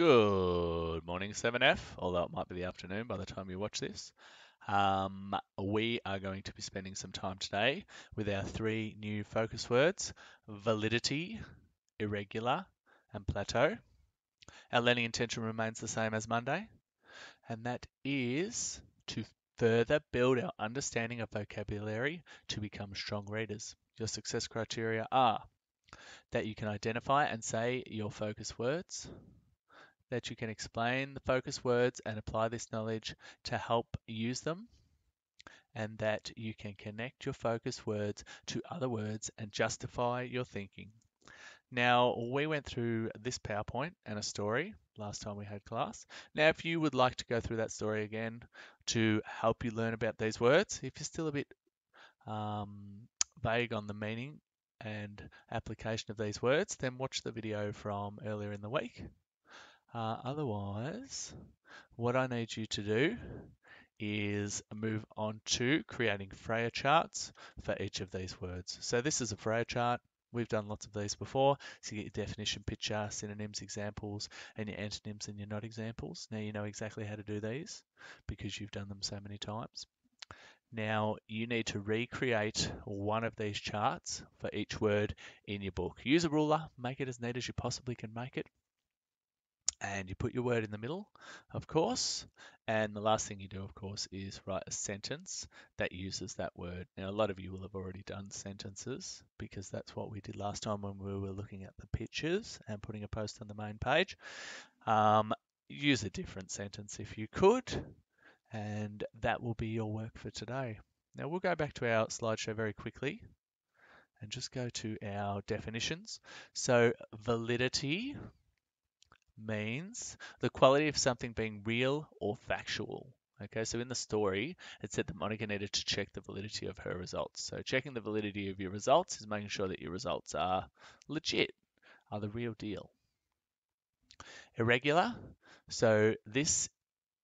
Good morning, 7F, although it might be the afternoon by the time you watch this. We are going to be spending some time today with our three new focus words: validity, irregular, and plateau. Our learning intention remains the same as Monday, and that is to further build our understanding of vocabulary to become strong readers. Your success criteria are that you can identify and say your focus words, that you can explain the focus words and apply this knowledge to help use them, and that you can connect your focus words to other words and justify your thinking. Now, we went through this PowerPoint and a story last time we had class. Now, if you would like to go through that story again to help you learn about these words, if you're still a bit vague on the meaning and application of these words, then watch the video from earlier in the week. Otherwise, what I need you to do is move on to creating Freyer charts for each of these words. So this is a Freyer chart. We've done lots of these before. So you get your definition picture, synonyms, examples, and your antonyms and your not examples. Now you know exactly how to do these because you've done them so many times. Now you need to recreate one of these charts for each word in your book. Use a ruler, make it as neat as you possibly can make it. And you put your word in the middle, of course. And the last thing you do, of course, is write a sentence that uses that word. Now, a lot of you will have already done sentences because that's what we did last time when we were looking at the pictures and putting a post on the main page. Use a different sentence if you could, and that will be your work for today. Now, we'll go back to our slideshow very quickly and just go to our definitions. So, validity means the quality of something being real or factual. Okay, so in the story, it said that Monica needed to check the validity of her results. So checking the validity of your results is making sure that your results are legit, are the real deal. Irregular, so this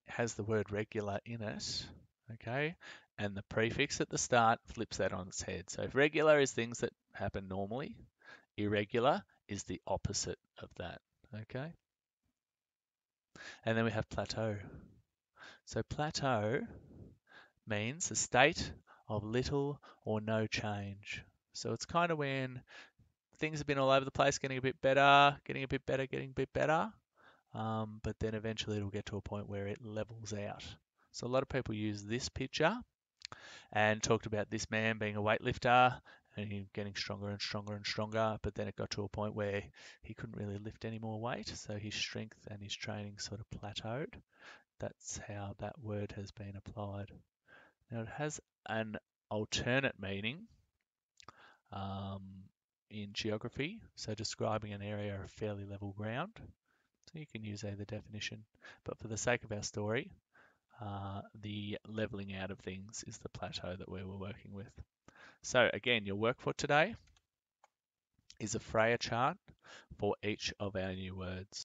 has the word regular in it, okay, and the prefix at the start flips that on its head. So if regular is things that happen normally, irregular is the opposite of that, okay? And then we have plateau. So plateau means a state of little or no change. So it's kind of when things have been all over the place, getting a bit better, getting a bit better, getting a bit better, but then eventually it'll get to a point where it levels out. So a lot of people use this picture and talked about this man being a weightlifter and him getting stronger and stronger and stronger, but then it got to a point where he couldn't really lift any more weight, so his strength and his training sort of plateaued. That's how that word has been applied. Now it has an alternate meaning in geography, so describing an area of fairly level ground. So you can use either definition, but for the sake of our story, the leveling out of things is the plateau that we were working with. So again, your work for today is a Freyer chart for each of our new words.